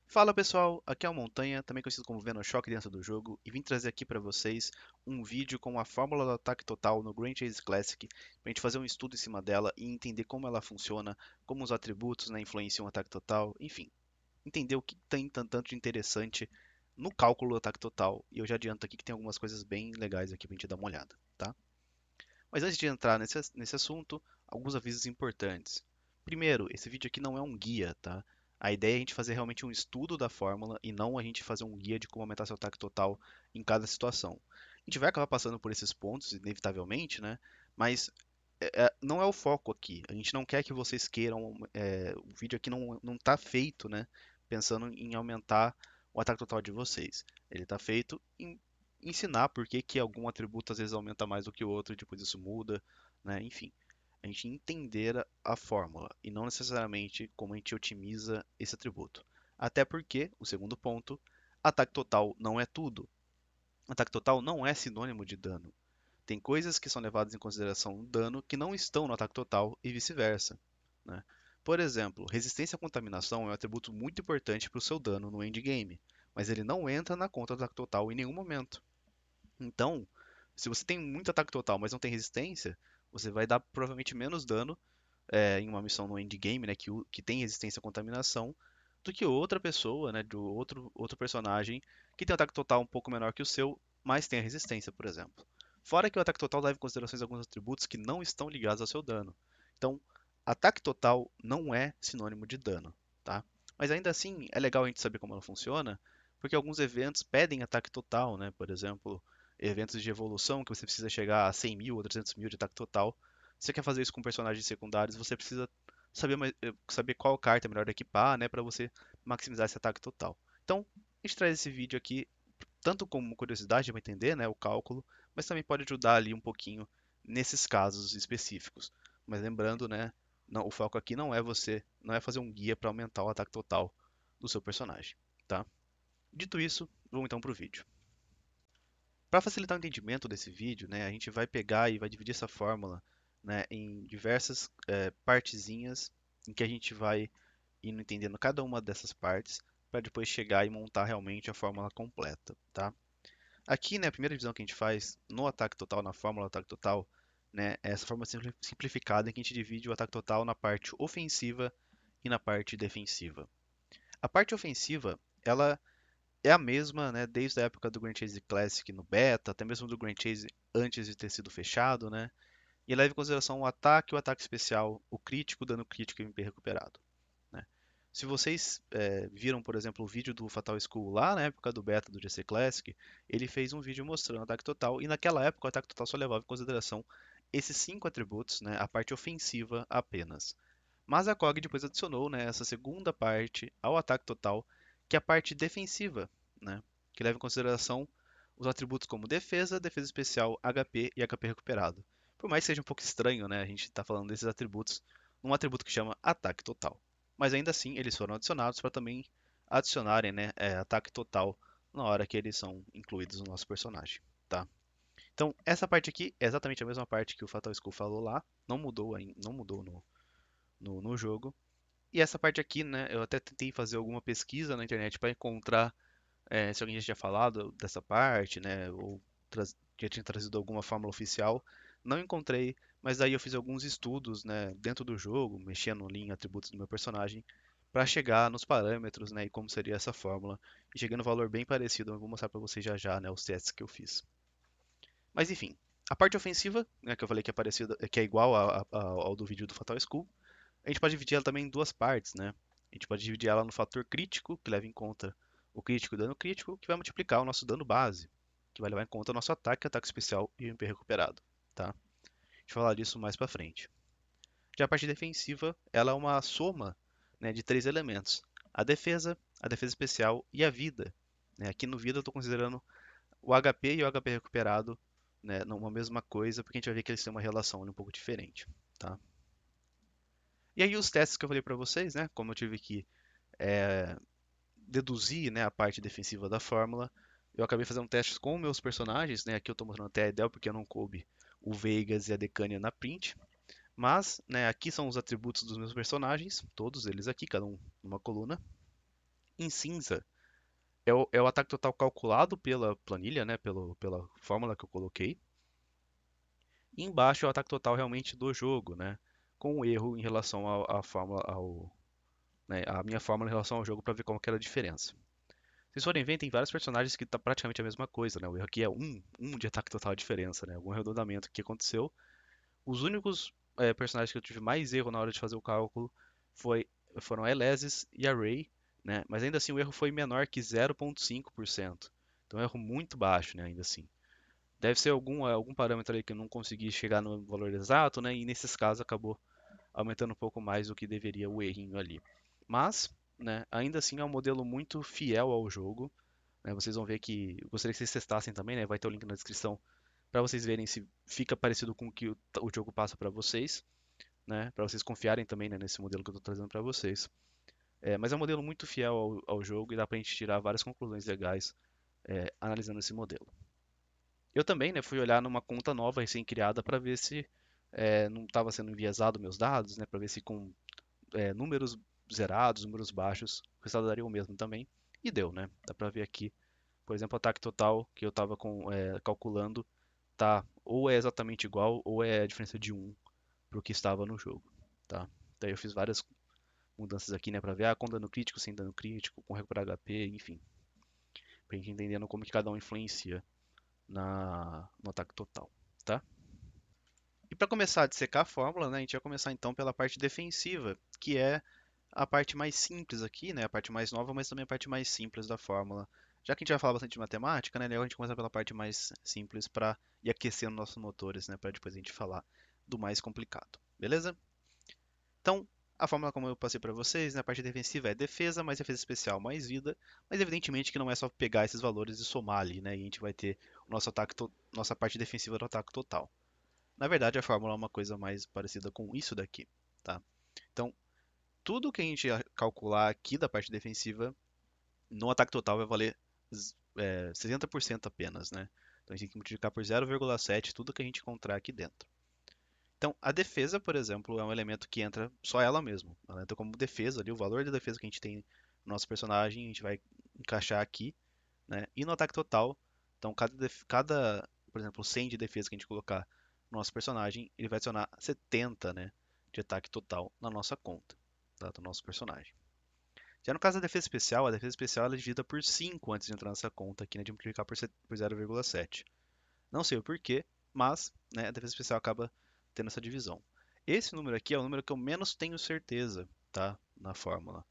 Fala pessoal, aqui é o Montanha, também conhecido como Venoshock dentro do jogo, e vim trazer aqui para vocês um vídeo com a fórmula do ataque total no Grand Chase Classic, para a gente fazer um estudo em cima dela e entender como ela funciona, como os atributos, né, influenciam o ataque total, enfim, entender o que tem tanto de interessante no cálculo do ataque total. E eu já adianto aqui que tem algumas coisas bem legais aqui para a gente dar uma olhada, tá? Mas antes de entrar nesse assunto, alguns avisos importantes. Primeiro, esse vídeo aqui não é um guia, tá? A ideia é a gente fazer realmente um estudo da fórmula e não a gente fazer um guia de como aumentar seu ataque total em cada situação. A gente vai acabar passando por esses pontos, inevitavelmente, né? Mas não é o foco aqui. A gente não quer que vocês queiram. O vídeo aqui não está feito, né? Pensando em aumentar o ataque total de vocês. Ele está feito em ensinar por que, que algum atributo às vezes aumenta mais do que o outro e depois isso muda, né? Enfim, a gente entender a fórmula e não necessariamente como a gente otimiza esse atributo. Até porque, o segundo ponto, ataque total não é tudo. Ataque total não é sinônimo de dano. Tem coisas que são levadas em consideração no dano que não estão no ataque total e vice-versa, né? Por exemplo, resistência à contaminação é um atributo muito importante para o seu dano no endgame, mas ele não entra na conta do ataque total em nenhum momento. Então, se você tem muito ataque total, mas não tem resistência, você vai dar provavelmente menos dano em uma missão no endgame, né, que tem resistência à contaminação, do que outra pessoa, né, de outro personagem que tem um ataque total um pouco menor que o seu, mas tem a resistência, por exemplo. Fora que o ataque total leva em consideração alguns atributos que não estão ligados ao seu dano. Então, ataque total não é sinônimo de dano, tá? Mas ainda assim, é legal a gente saber como ela funciona, porque alguns eventos pedem ataque total, né? Por exemplo, eventos de evolução que você precisa chegar a 100 mil ou 300 mil de ataque total. Se você quer fazer isso com personagens secundários, você precisa saber qual carta é melhor equipar, né? Para você maximizar esse ataque total. Então, a gente traz esse vídeo aqui tanto como curiosidade para entender, né, o cálculo, mas também pode ajudar ali um pouquinho nesses casos específicos. Mas lembrando, né, o foco aqui não é fazer um guia para aumentar o ataque total do seu personagem, tá? Dito isso, vamos então para o vídeo. Para facilitar o entendimento desse vídeo, né, a gente vai pegar e vai dividir essa fórmula, né, em diversas partezinhas em que a gente vai indo entendendo cada uma dessas partes para depois chegar e montar realmente a fórmula completa, tá? Aqui, né, a primeira divisão que a gente faz no ataque total, na fórmula do ataque total, né, é essa forma simplificada em que a gente divide o ataque total na parte ofensiva e na parte defensiva. A parte ofensiva, ela é a mesma, né, desde a época do Grand Chase Classic no beta, até mesmo do Grand Chase antes de ter sido fechado, né, e leva em consideração o ataque especial, o crítico, o dano crítico e o MP recuperado, né. Se vocês viram, por exemplo, o vídeo do Fatal Skull lá na época do beta do GC Classic, ele fez um vídeo mostrando o ataque total, e naquela época o ataque total só levava em consideração esses cinco atributos, né, a parte ofensiva apenas. Mas a COG depois adicionou, né, essa segunda parte ao ataque total, que é a parte defensiva, né, que leva em consideração os atributos como defesa, defesa especial, HP e HP recuperado. Por mais que seja um pouco estranho, né, a gente está falando desses atributos num atributo que chama ataque total. Mas ainda assim, eles foram adicionados para também adicionarem, né, ataque total na hora que eles são incluídos no nosso personagem, tá? Então, essa parte aqui é exatamente a mesma parte que o Fatal Skull falou lá, não mudou, não mudou no jogo. E essa parte aqui, né, eu até tentei fazer alguma pesquisa na internet para encontrar se alguém já tinha falado dessa parte, né, ou já tinha trazido alguma fórmula oficial. Não encontrei, mas daí eu fiz alguns estudos, né, dentro do jogo, mexendo ali em atributos do meu personagem, para chegar nos parâmetros, né, e como seria essa fórmula. E cheguei no valor bem parecido, eu vou mostrar para vocês já já, né, os testes que eu fiz. Mas enfim, a parte ofensiva, né, que eu falei que é parecida, que é igual ao do vídeo do Fatal Skull, a gente pode dividir ela também em duas partes, né? A gente pode dividir ela no fator crítico, que leva em conta o crítico e o dano crítico, que vai multiplicar o nosso dano base, que vai levar em conta o nosso ataque, ataque especial e o MP recuperado, tá? A gente vai falar disso mais pra frente. Já a parte defensiva, ela é uma soma, né, de três elementos: a defesa especial e a vida, né? Aqui no vida eu estou considerando o HP e o HP recuperado, né, numa mesma coisa, porque a gente vai ver que eles têm uma relação um pouco diferente, tá? E aí os testes que eu falei para vocês, né, como eu tive que é, deduzir, né, a parte defensiva da fórmula, eu acabei fazendo testes com meus personagens, né, aqui eu estou mostrando até a Edel porque eu não coube o Veigas e a Decania na print, mas, né, aqui são os atributos dos meus personagens, todos eles aqui, cada um numa coluna, Em cinza é o ataque total calculado pela planilha, né? Pela fórmula que eu coloquei. E embaixo é o ataque total realmente do jogo, né? Com o erro em relação à fórmula, né, a minha fórmula em relação ao jogo para ver como que era a diferença. Se vocês forem ver, tem vários personagens que tá praticamente a mesma coisa, né? O erro aqui é um de ataque total a diferença, né? Algum arredondamento que aconteceu. Os únicos personagens que eu tive mais erro na hora de fazer o cálculo foi, foram a Elesis e a Ray, né? Mas ainda assim o erro foi menor que 0,5%. Então é um erro muito baixo, né? Ainda assim. Deve ser algum parâmetro ali que eu não consegui chegar no valor exato, né? E nesses casos acabou aumentando um pouco mais do que deveria o errinho ali. Mas, né, ainda assim é um modelo muito fiel ao jogo, né? Vocês vão ver que eu gostaria que vocês testassem também, né? Vai ter o link na descrição para vocês verem se fica parecido com o que o jogo passa para vocês, né? Para vocês confiarem também, né, nesse modelo que eu estou trazendo para vocês. Mas é um modelo muito fiel ao jogo e dá para a gente tirar várias conclusões legais analisando esse modelo. Eu também, né, fui olhar numa conta nova recém-criada para ver se não estava sendo enviesado meus dados, né, para ver se com números zerados, números baixos, o resultado daria o mesmo também. E deu, né? Dá para ver aqui, por exemplo, o ataque total que eu estava calculando tá ou é exatamente igual ou é a diferença de um para o que estava no jogo, tá? Daí eu fiz várias mudanças aqui, né, para ver com dano crítico, sem dano crítico, com recuperar HP, enfim, pra gente entendendo como que cada um influencia no ataque total, tá? E para começar a dissecar a fórmula, né, a gente vai começar então pela parte defensiva, que é a parte mais simples aqui, né, a parte mais nova, mas também a parte mais simples da fórmula. Já que a gente vai falar bastante de matemática, né, legal a gente começa pela parte mais simples para ir aquecendo nossos motores, né, para depois a gente falar do mais complicado, beleza? Então, a fórmula como eu passei para vocês, né, a parte defensiva é defesa mais defesa especial mais vida, mas evidentemente que não é só pegar esses valores e somar ali, né, e a gente vai ter o nosso nossa parte defensiva do ataque total. Na verdade, a fórmula é uma coisa mais parecida com isso daqui, tá? Então, tudo que a gente calcular aqui da parte defensiva, no ataque total vai valer 60% apenas, né? Então a gente tem que multiplicar por 0,7 tudo que a gente encontrar aqui dentro. Então, a defesa, por exemplo, é um elemento que entra só ela mesmo. Ela entra como defesa ali, o valor da defesa que a gente tem no nosso personagem, a gente vai encaixar aqui, né? E no ataque total, então por exemplo, 100 de defesa que a gente colocar no nosso personagem, ele vai adicionar 70, né, de ataque total na nossa conta, tá, do nosso personagem. Já no caso da defesa especial, a defesa especial ela é dividida por 5 antes de entrar nessa conta aqui, né, de multiplicar por 0,7. Não sei o porquê, mas né, a defesa especial acaba tendo essa divisão. Esse número aqui é o número que eu menos tenho certeza, tá, na fórmula.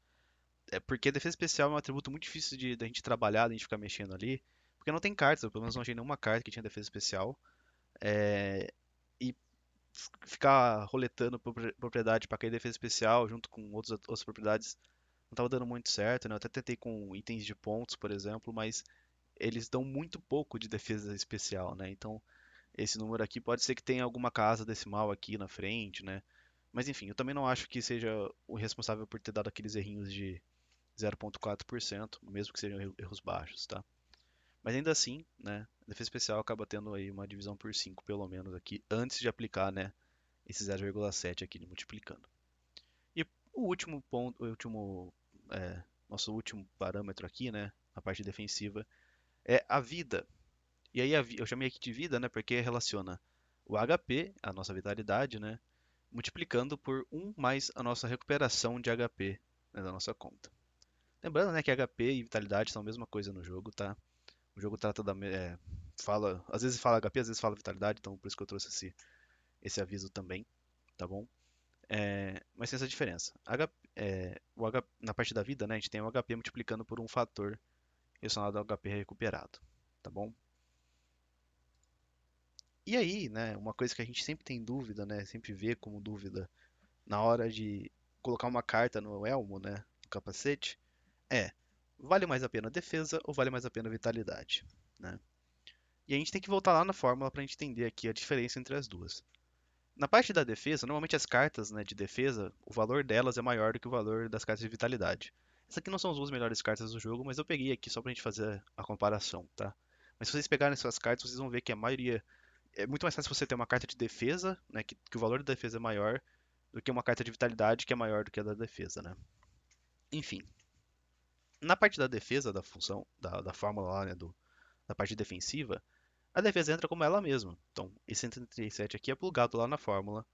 É porque a defesa especial é um atributo muito difícil de a gente trabalhar, de a gente ficar mexendo ali, porque não tem cartas, eu pelo menos não achei nenhuma carta que tinha defesa especial. É, e ficar roletando propriedade para cair defesa especial junto com outras propriedades não estava dando muito certo, né? Eu até tentei com itens de pontos, por exemplo, mas eles dão muito pouco de defesa especial, né? Então, esse número aqui pode ser que tenha alguma casa decimal aqui na frente, né? Mas enfim, eu também não acho que seja o responsável por ter dado aqueles errinhos de 0,4%, mesmo que sejam erros baixos, tá? Mas ainda assim, né, a defesa especial acaba tendo aí uma divisão por 5, pelo menos aqui, antes de aplicar, né, esse 0,7 aqui de multiplicando. E o último ponto, nosso último parâmetro aqui, né, na parte defensiva, é a vida. E aí eu chamei aqui de vida, né, porque relaciona o HP, a nossa vitalidade, né, multiplicando por um mais a nossa recuperação de HP, né, da nossa conta. Lembrando, né, que HP e vitalidade são a mesma coisa no jogo, tá? O jogo trata fala, às vezes fala HP, às vezes fala vitalidade, então por isso que eu trouxe esse aviso também, tá bom? Mas tem essa diferença. Na parte da vida, né, a gente tem o HP multiplicando por um fator relacionado ao HP recuperado, tá bom? E aí, né, uma coisa que a gente sempre tem dúvida, né, sempre vê como dúvida na hora de colocar uma carta no elmo, né, no capacete, é, vale mais a pena defesa ou vale mais a pena vitalidade, né? E a gente tem que voltar lá na fórmula para a gente entender aqui a diferença entre as duas. Na parte da defesa, normalmente as cartas, né, de defesa, o valor delas é maior do que o valor das cartas de vitalidade. Essas aqui não são as duas melhores cartas do jogo, mas eu peguei aqui só pra gente fazer a comparação, tá? Mas se vocês pegarem suas cartas, vocês vão ver que a maioria é muito mais fácil você ter uma carta de defesa, né, que o valor da defesa é maior, do que uma carta de vitalidade que é maior do que a da defesa, né? Enfim. Na parte da defesa da função, da fórmula lá, né, da parte defensiva, a defesa entra como ela mesma. Então, esse 137 aqui é plugado lá na fórmula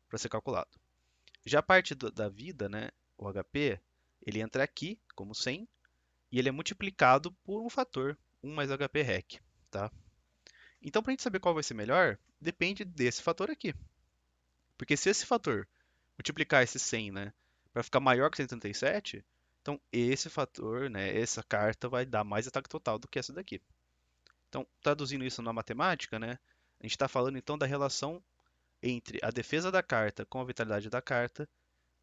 para ser calculado. Já a parte da vida, né, o HP, ele entra aqui como 100 e ele é multiplicado por um fator, 1 mais HP REC, tá? Então, para a gente saber qual vai ser melhor, depende desse fator aqui. Porque se esse fator multiplicar esse 100, né, para ficar maior que 137, então esse fator, né, essa carta vai dar mais ataque total do que essa daqui. Então, traduzindo isso na matemática, né, a gente está falando então da relação entre a defesa da carta com a vitalidade da carta.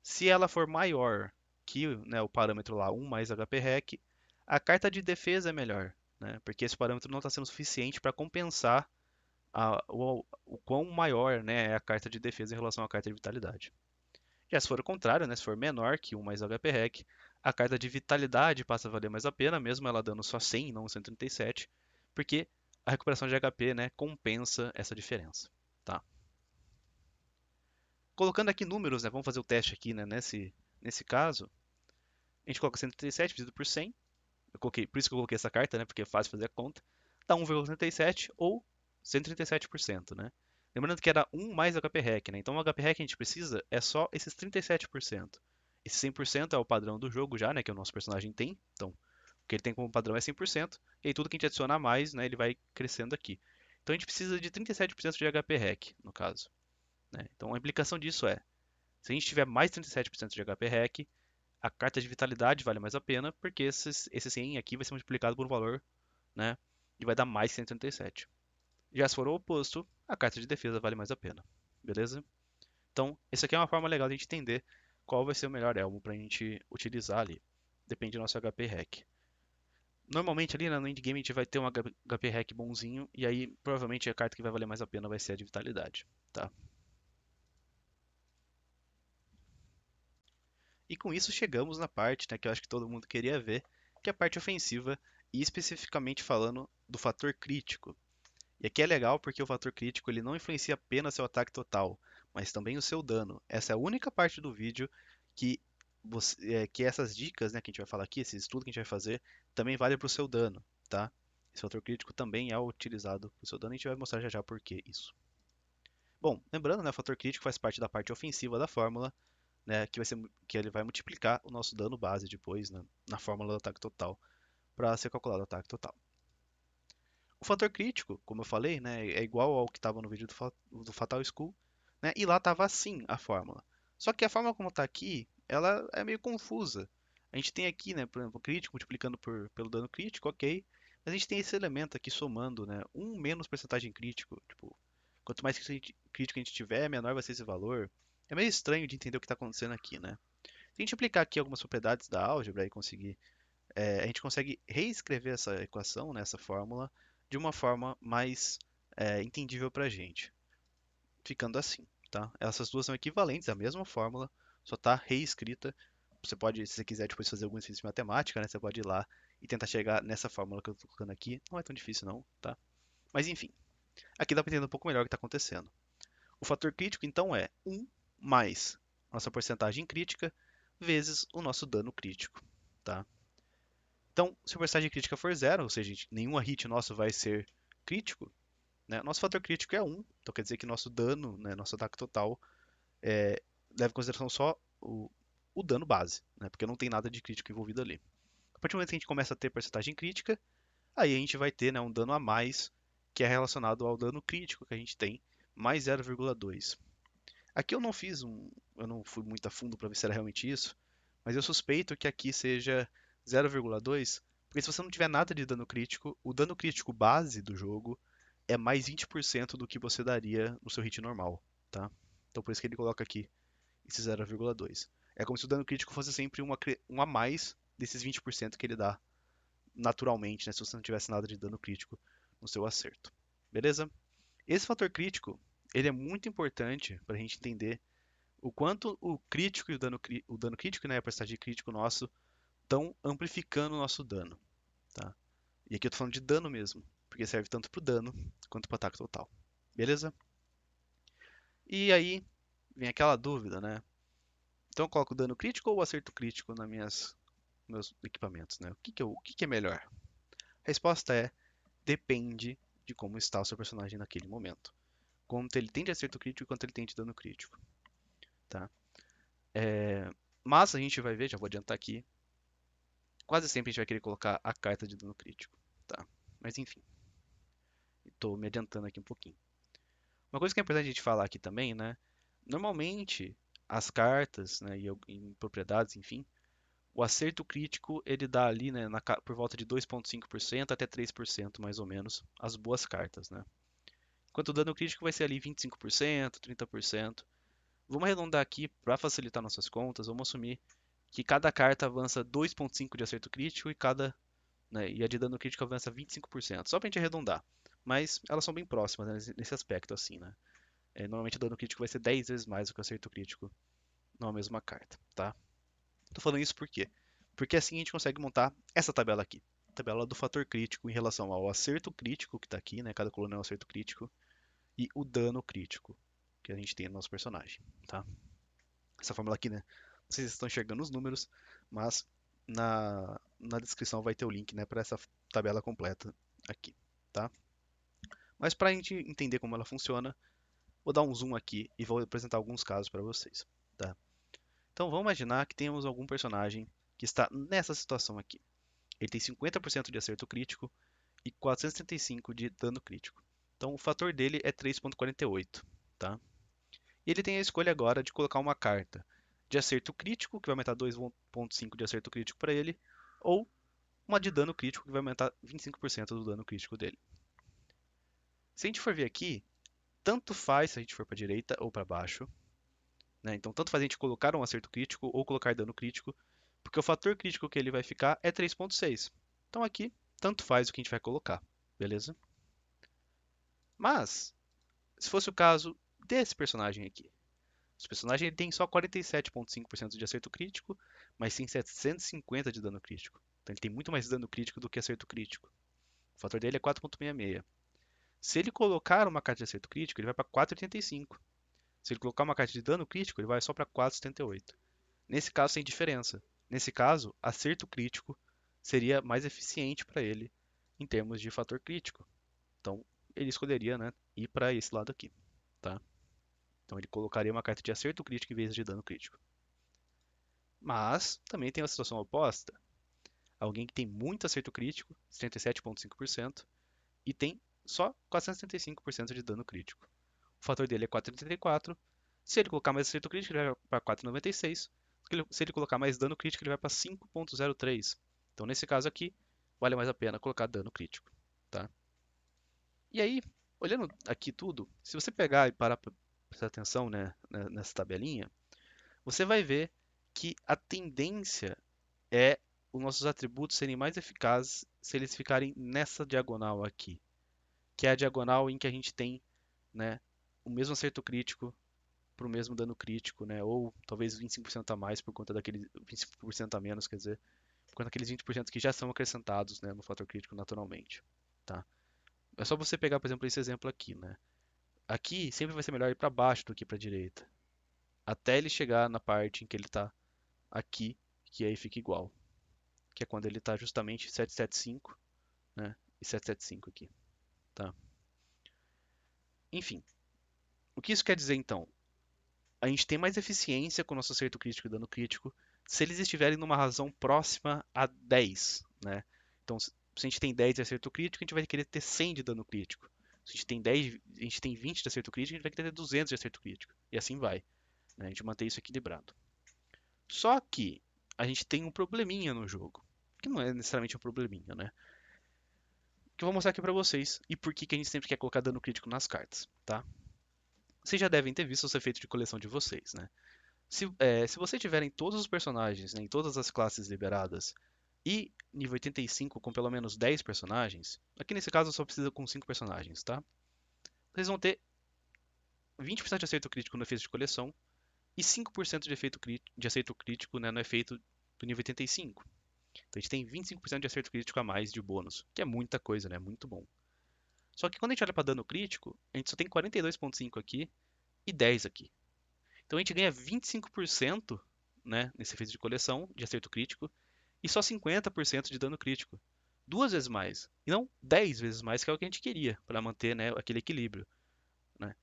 Se ela for maior que, né, o parâmetro lá 1 mais HP REC, a carta de defesa é melhor, né, porque esse parâmetro não está sendo suficiente para compensar o quão maior, né, é a carta de defesa em relação à carta de vitalidade. Já se for o contrário, né, se for menor que 1 mais HP REC, a carta de vitalidade passa a valer mais a pena, mesmo ela dando só 100 e não 137, porque a recuperação de HP, né, compensa essa diferença. Tá? Colocando aqui números, né, vamos fazer o teste aqui, né, nesse caso, a gente coloca 137 dividido por 100, por isso que eu coloquei essa carta, né, porque é fácil fazer a conta, dá 1,37 ou 137%, né? Lembrando que era 1 mais HP REC, né? Então o HP REC que a gente precisa é só esses 37%. Esse 100% é o padrão do jogo já, né, que o nosso personagem tem. Então, o que ele tem como padrão é 100%, e aí tudo que a gente adicionar mais, né, ele vai crescendo aqui. Então a gente precisa de 37% de HP REC, no caso, né? Então a implicação disso é, se a gente tiver mais 37% de HP REC, a carta de vitalidade vale mais a pena, porque esse 100 aqui vai ser multiplicado por um valor, né? E vai dar mais 137. Já se for o oposto, a carta de defesa vale mais a pena. Beleza? Então, essa aqui é uma forma legal de a gente entender qual vai ser o melhor elmo para a gente utilizar ali. Depende do nosso HP REC. Normalmente ali no endgame a gente vai ter um HP REC bonzinho, e aí provavelmente a carta que vai valer mais a pena vai ser a de vitalidade. Tá? E com isso chegamos na parte, né, que eu acho que todo mundo queria ver, que é a parte ofensiva, e especificamente falando do fator crítico. E aqui é legal porque o fator crítico ele não influencia apenas seu ataque total, mas também o seu dano. Essa é a única parte do vídeo que, que essas dicas, né, que a gente vai falar aqui, esse estudo que a gente vai fazer, também vale para o seu dano, tá? Esse fator crítico também é utilizado para o seu dano e a gente vai mostrar já já por que isso. Bom, lembrando, né, o fator crítico faz parte da parte ofensiva da fórmula, né, que ele vai multiplicar o nosso dano base depois, né, na fórmula do ataque total, para ser calculado o ataque total. O fator crítico, como eu falei, né, é igual ao que estava no vídeo do Fatal School, né, e lá estava assim a fórmula. Só que a forma como está aqui, ela é meio confusa. A gente tem aqui, né, por exemplo, o crítico multiplicando pelo dano crítico, ok. Mas a gente tem esse elemento aqui somando, né, 1 menos porcentagem crítico. Tipo, quanto mais crítico a gente tiver, menor vai ser esse valor. É meio estranho de entender o que está acontecendo aqui, né? Se a gente aplicar aqui algumas propriedades da álgebra e conseguir a gente consegue reescrever essa equação, né, essa fórmula, de uma forma mais entendível para a gente, ficando assim, tá? Essas duas são equivalentes, a mesma fórmula, só está reescrita. Você pode, se você quiser depois fazer algum exercício de matemática, né, você pode ir lá e tentar chegar nessa fórmula que eu estou colocando aqui. Não é tão difícil não, tá? Mas enfim, aqui dá para entender um pouco melhor o que está acontecendo. O fator crítico, então, é 1 mais nossa porcentagem crítica vezes o nosso dano crítico, tá? Então, se a porcentagem crítica for zero, ou seja, nenhuma hit nosso vai ser crítico, né? Nosso fator crítico é 1, então quer dizer que nosso dano, né, nosso ataque total, leva em consideração só o dano base, né? Porque não tem nada de crítico envolvido ali. A partir do momento que a gente começa a ter porcentagem crítica, aí a gente vai ter, né, um dano a mais, que é relacionado ao dano crítico que a gente tem, mais 0,2. Aqui eu não fui muito a fundo para ver se era realmente isso, mas eu suspeito que aqui seja 0,2, porque se você não tiver nada de dano crítico, o dano crítico base do jogo é mais 20% do que você daria no seu hit normal, tá? Então por isso que ele coloca aqui esse 0,2. É como se o dano crítico fosse sempre um a mais desses 20% que ele dá naturalmente, né, se você não tivesse nada de dano crítico no seu acerto. Beleza? Esse fator crítico, ele é muito importante para a gente entender o quanto o crítico e o dano crítico, né, a porcentagem de crítico nosso, estão amplificando o nosso dano, tá? E aqui eu tô falando de dano mesmo, porque serve tanto pro dano quanto pro ataque total. Beleza? E aí vem aquela dúvida, né? Então eu coloco dano crítico ou acerto crítico meus equipamentos, né? O que que é melhor? A resposta é depende de como está o seu personagem naquele momento. Quanto ele tem de acerto crítico e quanto ele tem de dano crítico, tá? Mas a gente vai ver, já vou adiantar aqui, quase sempre a gente vai querer colocar a carta de dano crítico, tá? Mas enfim, estou me adiantando aqui um pouquinho. Uma coisa que é importante a gente falar aqui também, né? Normalmente, as cartas, né, e em propriedades, enfim, o acerto crítico ele dá ali, né, por volta de 2,5% até 3% mais ou menos, as boas cartas, né? Enquanto o dano crítico vai ser ali 25%, 30%. Vamos arredondar aqui para facilitar nossas contas, vamos assumir que cada carta avança 2,5 de acerto crítico e a de dano crítico avança 25%, só para a gente arredondar. Mas elas são bem próximas, né, nesse aspecto assim, né? Normalmente o dano crítico vai ser 10 vezes mais do que o acerto crítico numa mesma carta, tá? Tô falando isso por quê? Porque assim a gente consegue montar essa tabela aqui. Tabela do fator crítico em relação ao acerto crítico que está aqui, né? Cada coluna é um acerto crítico. E o dano crítico que a gente tem no nosso personagem, tá? Essa fórmula aqui, né? Não sei se vocês estão enxergando os números, mas na descrição vai ter o link, né, para essa tabela completa aqui, tá? Mas para a gente entender como ela funciona, vou dar um zoom aqui e vou apresentar alguns casos para vocês, tá? Então vamos imaginar que temos algum personagem que está nessa situação aqui. Ele tem 50% de acerto crítico e 475 de dano crítico. Então o fator dele é 3,48, tá? E ele tem a escolha agora de colocar uma carta de acerto crítico, que vai aumentar 2,5 de acerto crítico para ele, ou uma de dano crítico, que vai aumentar 25% do dano crítico dele. Se a gente for ver aqui, tanto faz se a gente for para a direita ou para baixo, né? Então, tanto faz a gente colocar um acerto crítico ou colocar dano crítico, porque o fator crítico que ele vai ficar é 3,6. Então, aqui, tanto faz o que a gente vai colocar, beleza? Mas, se fosse o caso desse personagem aqui, esse personagem ele tem só 47,5% de acerto crítico, mas tem 750 de dano crítico. Então ele tem muito mais dano crítico do que acerto crítico. O fator dele é 4,66. Se ele colocar uma carta de acerto crítico, ele vai para 4,85. Se ele colocar uma carta de dano crítico, ele vai só para 4,78. Nesse caso tem diferença. Nesse caso, acerto crítico seria mais eficiente para ele em termos de fator crítico. Então ele escolheria, né, ir para esse lado aqui, tá? Então ele colocaria uma carta de acerto crítico em vez de dano crítico. Mas também tem a situação oposta. Alguém que tem muito acerto crítico, 77,5%, e tem só 475% de dano crítico. O fator dele é 4,84. Se ele colocar mais acerto crítico, ele vai para 4,96. Se ele colocar mais dano crítico, ele vai para 5,03. Então, nesse caso aqui, vale mais a pena colocar dano crítico, tá? E aí, olhando aqui tudo, se você pegar e parar para prestar atenção, né, nessa tabelinha, você vai ver que a tendência é os nossos atributos serem mais eficazes se eles ficarem nessa diagonal aqui, que é a diagonal em que a gente tem, né, o mesmo acerto crítico para o mesmo dano crítico, né, ou talvez 25% a mais por conta daqueles 25% a menos, quer dizer, por conta daqueles 20% que já são acrescentados, né, no fator crítico naturalmente, tá? É só você pegar, por exemplo, esse exemplo aqui, né? Aqui sempre vai ser melhor ir para baixo do que para a direita, até ele chegar na parte em que ele está aqui, que aí fica igual, que é quando ele está justamente 775, né? E 775 aqui, tá? Enfim, o que isso quer dizer então? A gente tem mais eficiência com o nosso acerto crítico e dano crítico se eles estiverem numa razão próxima a 10, né? Então, se a gente tem 10 de acerto crítico, a gente vai querer ter 100 de dano crítico. Se a gente tem 10, a gente tem 20 de acerto crítico, a gente vai querer ter 200 de acerto crítico. E assim vai, né? A gente mantém isso equilibrado. Só que a gente tem um probleminha no jogo, que não é necessariamente um probleminha, né? Que eu vou mostrar aqui pra vocês e por que que a gente sempre quer colocar dano crítico nas cartas, tá? Vocês já devem ter visto os efeitos de coleção de vocês, né? Se você tiverem todos os personagens, né, em todas as classes liberadas e nível 85 com pelo menos 10 personagens, aqui nesse caso só precisa com 5 personagens, tá? Vocês vão ter 20% de acerto crítico no efeito de coleção e 5% de acerto crítico, né, no efeito do nível 85. Então a gente tem 25% de acerto crítico a mais de bônus, que é muita coisa, né? Muito bom. Só que quando a gente olha para dano crítico, a gente só tem 42,5 aqui e 10 aqui. Então a gente ganha 25%, né, nesse efeito de coleção de acerto crítico e só 50% de dano crítico. Duas vezes mais, e não 10 vezes mais, que é o que a gente queria, para manter, né, aquele equilíbrio, né?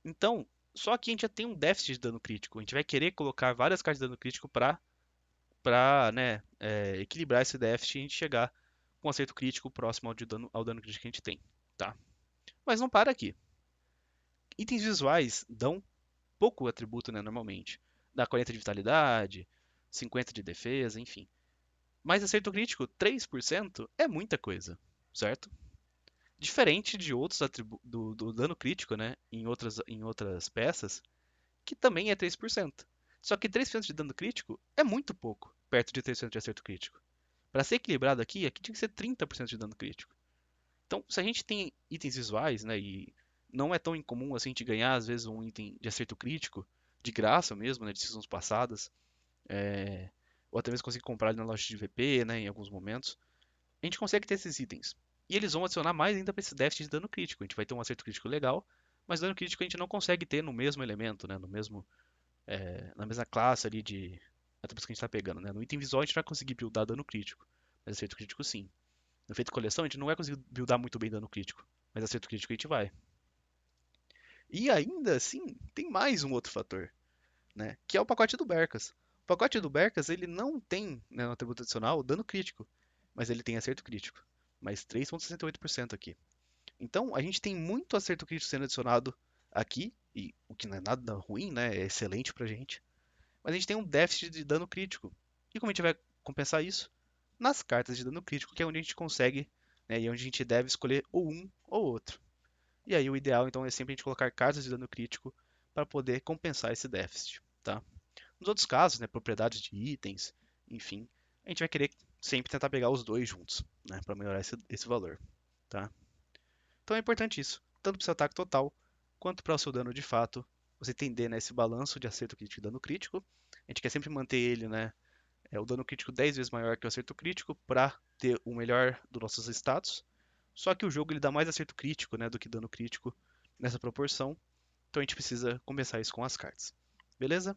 Então, só que a gente já tem um déficit de dano crítico. A gente vai querer colocar várias cartas de dano crítico para né, equilibrar esse déficit e a gente chegar com um acerto crítico próximo ao dano crítico que a gente tem, tá? Mas não para aqui. Itens visuais dão pouco atributo, né, normalmente. Dá 40 de vitalidade, 50 de defesa, enfim. Mas acerto crítico, 3% é muita coisa, certo? Diferente de outros atributos do dano crítico, né, em outras peças, que também é 3%. Só que 3% de dano crítico é muito pouco, perto de 3% de acerto crítico. Para ser equilibrado aqui tinha que ser 30% de dano crítico. Então, se a gente tem itens visuais, né, e não é tão incomum assim a gente ganhar, às vezes, um item de acerto crítico, de graça mesmo, né, de seasons passadas, é, ou até mesmo conseguir comprar ele na loja de VP, né, em alguns momentos, a gente consegue ter esses itens. E eles vão adicionar mais ainda para esse déficit de dano crítico. A gente vai ter um acerto crítico legal, mas dano crítico a gente não consegue ter no mesmo elemento, né, na mesma classe ali de atributos que a gente está pegando. Né? No item visual a gente vai conseguir buildar dano crítico, mas acerto crítico sim. No efeito coleção, a gente não vai conseguir buildar muito bem dano crítico, mas acerto crítico a gente vai. E ainda assim, tem mais um outro fator, né? Que é o pacote do Berkas. O pacote do Berkas, ele não tem, né, no atributo adicional, dano crítico, mas ele tem acerto crítico. Mais 3,68% aqui. Então, a gente tem muito acerto crítico sendo adicionado aqui, e o que não é nada ruim, né? É excelente pra gente. Mas a gente tem um déficit de dano crítico. E como a gente vai compensar isso? Nas cartas de dano crítico, que é onde a gente consegue, né, e onde a gente deve escolher ou um ou outro. E aí o ideal então é sempre a gente colocar cartas de dano crítico para poder compensar esse déficit, tá? Nos outros casos, né, propriedades de itens, enfim, a gente vai querer sempre tentar pegar os dois juntos, né, para melhorar esse valor, tá? Então é importante isso, tanto para o seu ataque total quanto para o seu dano de fato, você entender, né, esse balanço de acerto crítico e dano crítico. A gente quer sempre manter ele, né, o dano crítico 10 vezes maior que o acerto crítico para ter o melhor dos nossos status. Só que o jogo ele dá mais acerto crítico, né, do que dano crítico nessa proporção. Então a gente precisa começar isso com as cartas. Beleza?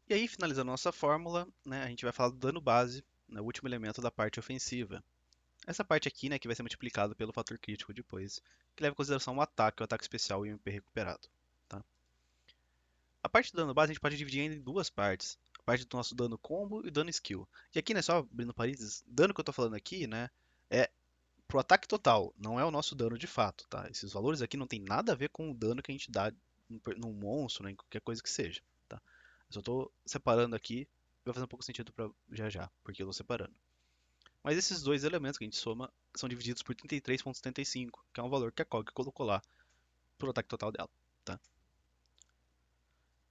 E aí, finalizando a nossa fórmula, né, a gente vai falar do dano base, né, o último elemento da parte ofensiva. Essa parte aqui, né, que vai ser multiplicado pelo fator crítico depois, que leva em consideração o ataque especial e o MP recuperado. Tá? A parte do dano base a gente pode dividir em duas partes. A parte do nosso dano combo e dano skill. E aqui, né, só abrindo parênteses, dano que eu tô falando aqui, né, é pro ataque total, não é o nosso dano de fato, tá? Esses valores aqui não tem nada a ver com o dano que a gente dá num monstro, né, em qualquer coisa que seja, tá? Eu só tô separando aqui, vai fazer um pouco sentido para já já, porque eu tô separando. Mas esses dois elementos que a gente soma são divididos por 33,75, que é um valor que a COG colocou lá pro ataque total dela, tá?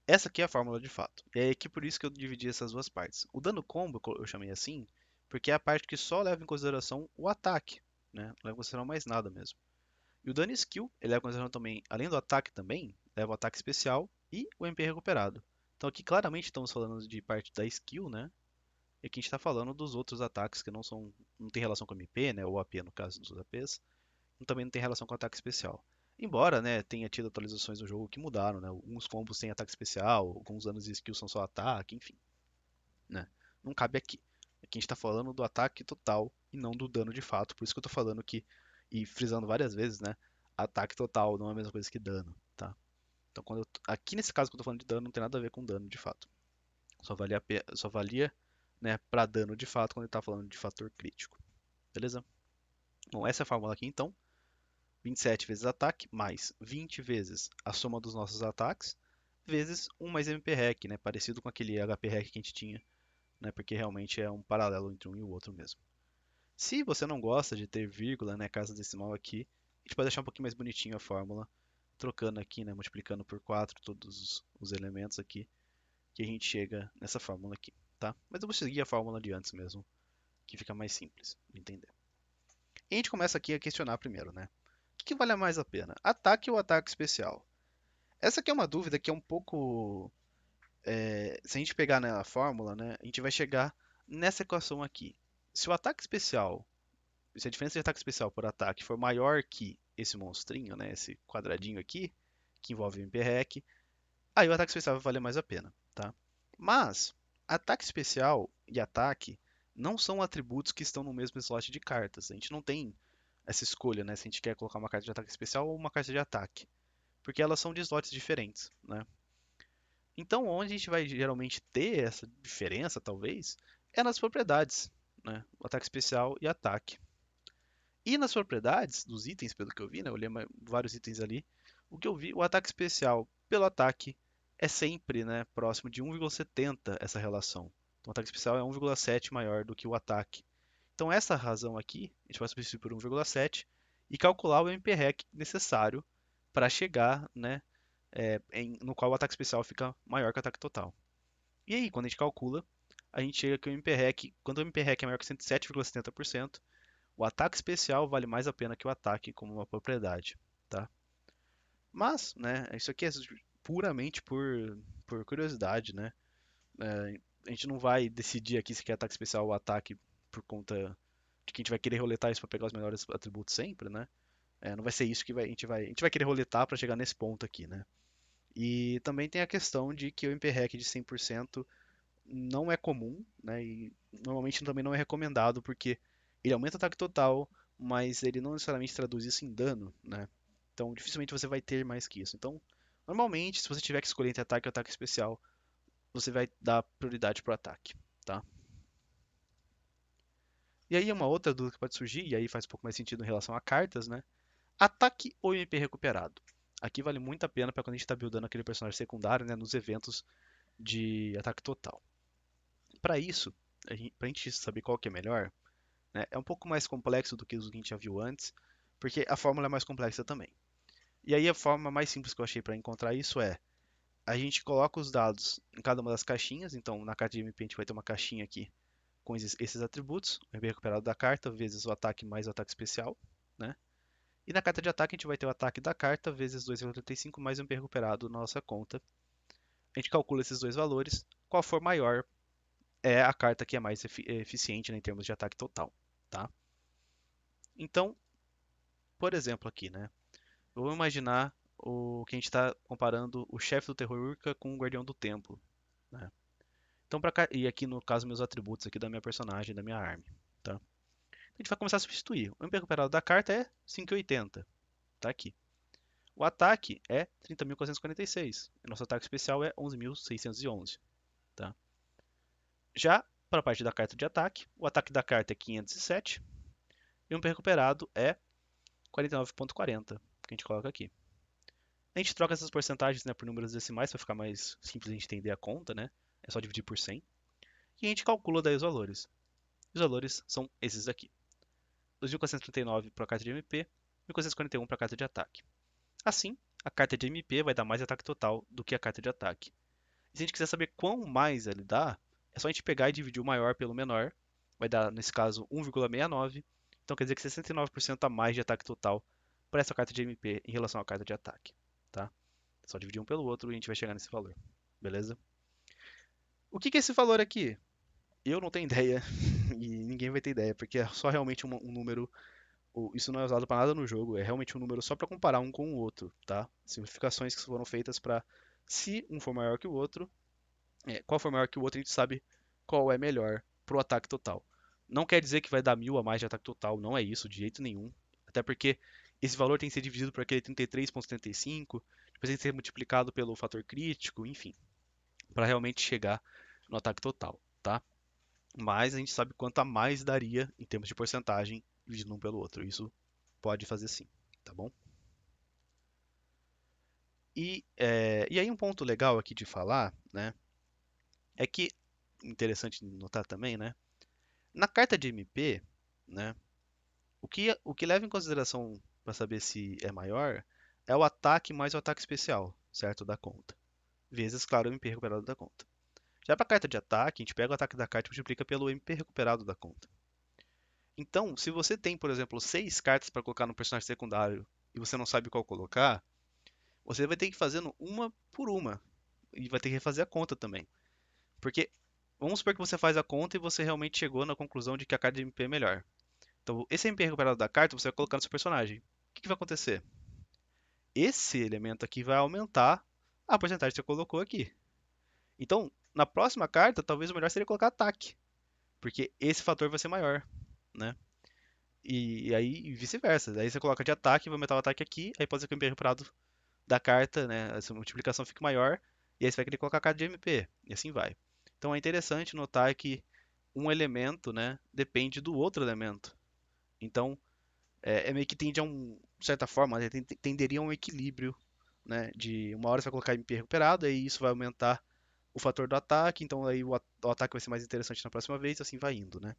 Essa aqui é a fórmula de fato. E é aqui por isso que eu dividi essas duas partes. O dano combo eu chamei assim, porque é a parte que só leva em consideração o ataque, né? Não leva em consideração mais nada mesmo. E o dano skill, ele leva em consideração também, além do ataque também, leva o ataque especial e o MP recuperado. Então aqui claramente estamos falando de parte da skill, né? E aqui a gente está falando dos outros ataques que não tem relação com o MP, né? Ou AP no caso dos APs. Também não tem relação com o ataque especial. Embora, né, tenha tido atualizações do jogo que mudaram, né? Alguns combos têm ataque especial, alguns danos de skill são só ataque, enfim, né? Não cabe aqui. Aqui a gente está falando do ataque total e não do dano de fato. Por isso que eu estou falando que, e frisando várias vezes, né? Ataque total não é a mesma coisa que dano, tá? Então, aqui nesse caso que eu estou falando de dano, não tem nada a ver com dano de fato. Só valia, né, para dano de fato quando ele está falando de fator crítico. Beleza? Bom, essa é a fórmula aqui então. 27 vezes ataque, mais 20 vezes a soma dos nossos ataques, vezes 1 mais MP Rec, né? Parecido com aquele HP Rec que a gente tinha, né? Porque realmente é um paralelo entre um e o outro mesmo. Se você não gosta de ter vírgula, né, casa decimal aqui, a gente pode deixar um pouquinho mais bonitinho a fórmula, trocando aqui, né, multiplicando por 4 todos os elementos aqui, que a gente chega nessa fórmula aqui, tá? Mas eu vou seguir a fórmula de antes mesmo, que fica mais simples de entender. E a gente começa aqui a questionar primeiro, né? O que vale mais a pena? Ataque ou ataque especial? Essa aqui é uma dúvida que é um pouco. Se a gente pegar na fórmula, né, a gente vai chegar nessa equação aqui. Se o ataque especial, se a diferença de ataque especial por ataque for maior que esse monstrinho, né, esse quadradinho aqui, que envolve o MP-REC, aí o ataque especial vai valer mais a pena, tá? Mas, ataque especial e ataque não são atributos que estão no mesmo slot de cartas. A gente não tem essa escolha, né? Se a gente quer colocar uma carta de ataque especial ou uma carta de ataque. Porque elas são de slots diferentes, né? Então, onde a gente vai geralmente ter essa diferença, talvez, é nas propriedades, né? O ataque especial e ataque. E nas propriedades dos itens, pelo que eu vi, né? Eu olhei vários itens ali. O que eu vi, o ataque especial pelo ataque é sempre, né, próximo de 1,70 essa relação. Então, o ataque especial é 1,7 maior do que o ataque. Então, essa razão aqui, a gente vai substituir por 1,7 e calcular o MPREC necessário para chegar, né, no qual o ataque especial fica maior que o ataque total. E aí, quando a gente calcula, a gente chega que o MPREC, quando o MPREC é maior que 107,70%, o ataque especial vale mais a pena que o ataque como uma propriedade, tá? Mas, né, isso aqui é puramente por curiosidade, né? A gente não vai decidir aqui se quer ataque especial ou ataque por conta de que a gente vai querer roletar isso para pegar os melhores atributos sempre, né? Não vai ser isso que a gente vai querer roletar para chegar nesse ponto aqui, né? E também tem a questão de que o MPREC de 100% não é comum, né? E normalmente também não é recomendado, porque ele aumenta o ataque total, mas ele não necessariamente traduz isso em dano, né? Então dificilmente você vai ter mais que isso. Então, normalmente, se você tiver que escolher entre ataque e ataque especial, você vai dar prioridade para o ataque, tá? E aí uma outra dúvida que pode surgir, e aí faz um pouco mais sentido em relação a cartas, né? Ataque ou MP recuperado? Aqui vale muito a pena para quando a gente está buildando aquele personagem secundário, né, nos eventos de ataque total. Para isso, para a gente saber qual que é melhor, né, é um pouco mais complexo do que os que a gente já viu antes, porque a fórmula é mais complexa também. E aí a forma mais simples que eu achei para encontrar isso é a gente coloca os dados em cada uma das caixinhas, então na carta de MP a gente vai ter uma caixinha aqui com esses atributos, o MP recuperado da carta vezes o ataque mais o ataque especial, né? E na carta de ataque a gente vai ter o ataque da carta vezes 2,85 mais o MP recuperado na nossa conta. A gente calcula esses dois valores, qual for maior é a carta que é mais eficiente, né, em termos de ataque total, tá? Então, por exemplo aqui, né? Vamos imaginar o que a gente está comparando o chefe do terror Urca com o guardião do templo, né? Então, e aqui no caso meus atributos aqui da minha personagem, da minha arma, tá? A gente vai começar a substituir. O MP recuperado da carta é 5,80, tá aqui. O ataque é 30.446. E nosso ataque especial é 11.611, tá? Já para a parte da carta de ataque, o ataque da carta é 507 e o MP recuperado é 49,40, que a gente coloca aqui. A gente troca essas porcentagens, né, por números decimais para ficar mais simples de entender a conta, né? É só dividir por 100. E a gente calcula daí os valores. Os valores são esses aqui. 2.439 para a carta de MP, 1.441 para a carta de ataque. Assim, a carta de MP vai dar mais ataque total do que a carta de ataque. E se a gente quiser saber quão mais ele dá, é só a gente pegar e dividir o maior pelo menor. Vai dar, nesse caso, 1,69. Então quer dizer que 69% a mais de ataque total para essa carta de MP em relação à carta de ataque. Tá? É só dividir um pelo outro e a gente vai chegar nesse valor. Beleza? O que é esse valor aqui? Eu não tenho ideia e ninguém vai ter ideia, porque é só realmente um número. Isso não é usado para nada no jogo, é realmente um número só para comparar um com o outro, tá? Simplificações que foram feitas para, se um for maior que o outro, qual for maior que o outro, a gente sabe qual é melhor pro ataque total. Não quer dizer que vai dar 1.000 a mais de ataque total, não é isso, de jeito nenhum. Até porque esse valor tem que ser dividido por aquele 33,75, depois tem que ser multiplicado pelo fator crítico, enfim, para realmente chegar no ataque total, tá? Mas a gente sabe quanto a mais daria em termos de porcentagem dividindo um pelo outro. Isso pode fazer sim, tá bom? E aí um ponto legal aqui de falar, né, é que, interessante notar também, né, na carta de MP, né, o que leva em consideração para saber se é maior é o ataque mais o ataque especial, certo, da conta, vezes, claro, o MP recuperado da conta. Já para a carta de ataque, a gente pega o ataque da carta e multiplica pelo MP recuperado da conta. Então, se você tem, por exemplo, 6 cartas para colocar no personagem secundário e você não sabe qual colocar, você vai ter que ir fazendo uma por uma. E vai ter que refazer a conta também. Porque vamos supor que você faz a conta e você realmente chegou na conclusão de que a carta de MP é melhor. Então, esse MP recuperado da carta você vai colocar no seu personagem. O que vai acontecer? Esse elemento aqui vai aumentar a porcentagem que você colocou aqui. Então, na próxima carta, talvez o melhor seria colocar ataque. porque esse fator vai ser maior, né? E aí vice-versa. Aí você coloca de ataque, vai aumentar o ataque aqui, aí pode ser que o MP recuperado da carta, né? Essa multiplicação fique maior, e aí você vai querer colocar a carta de MP, e assim vai. Então é interessante notar que um elemento, né, depende do outro elemento. Então é meio que tende a de certa forma, né, tenderia a um equilíbrio, né? De uma hora você vai colocar MP recuperado, aí isso vai aumentar o fator do ataque, então aí o ataque vai ser mais interessante na próxima vez, assim vai indo, né?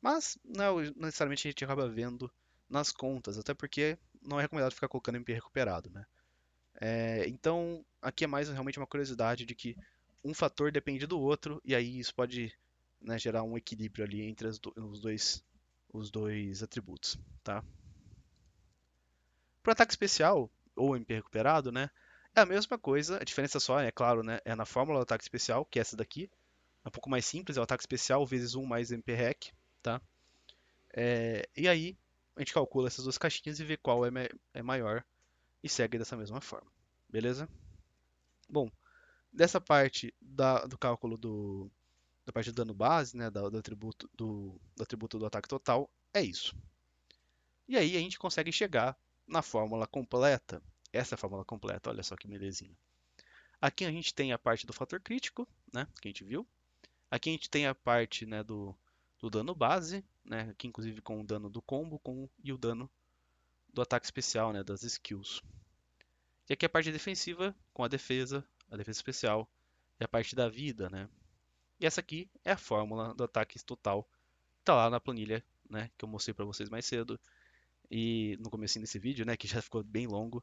Mas não necessariamente a gente acaba vendo nas contas, até porque não é recomendado ficar colocando MP recuperado, né? Então, aqui é mais realmente uma curiosidade de que um fator depende do outro, e aí isso pode, né, gerar um equilíbrio ali entre os dois atributos, tá? Para ataque especial, ou MP recuperado, né, é a mesma coisa, a diferença só, é claro, né, é na fórmula do ataque especial, que é essa daqui, é um pouco mais simples, é o ataque especial vezes 1 mais MP rec, tá? E aí, a gente calcula essas duas caixinhas e vê qual é maior e segue dessa mesma forma, beleza? Bom, dessa parte do cálculo da parte do dano base, né, do atributo do ataque total, é isso. E aí a gente consegue chegar na fórmula completa. Essa é a fórmula completa, olha só que belezinha. Aqui a gente tem a parte do fator crítico, né, que a gente viu. Aqui a gente tem a parte, né, do dano base, né, aqui inclusive com o dano do combo e o dano do ataque especial, né, das skills. E aqui a parte defensiva com a defesa especial e a parte da vida, né. E essa aqui é a fórmula do ataque total. Tá lá na planilha, né, que eu mostrei para vocês mais cedo e no começo desse vídeo, né, que já ficou bem longo,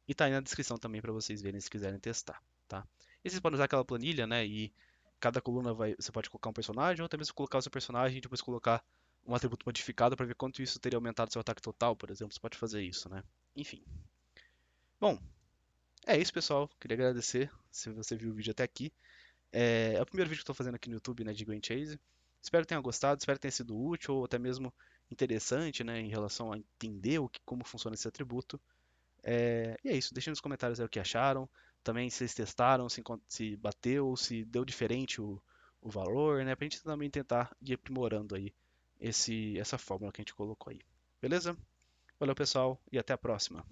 e tá aí na descrição também para vocês verem se quiserem testar, tá? E vocês podem usar aquela planilha, né, e cada coluna você pode colocar um personagem ou até mesmo colocar o seu personagem e depois colocar um atributo modificado para ver quanto isso teria aumentado seu ataque total, por exemplo, você pode fazer isso, né? Enfim. Bom, é isso, pessoal. Queria agradecer se você viu o vídeo até aqui. É o primeiro vídeo que eu estou fazendo aqui no YouTube, né, de Grand Chase. Espero que tenha gostado, espero que tenha sido útil ou até mesmo interessante, né, em relação a entender como funciona esse atributo. E é isso, deixem nos comentários aí o que acharam. Também se vocês testaram, se bateu, se deu diferente o valor, né, pra gente também tentar ir aprimorando aí essa fórmula que a gente colocou aí. Beleza? Valeu, pessoal, e até a próxima.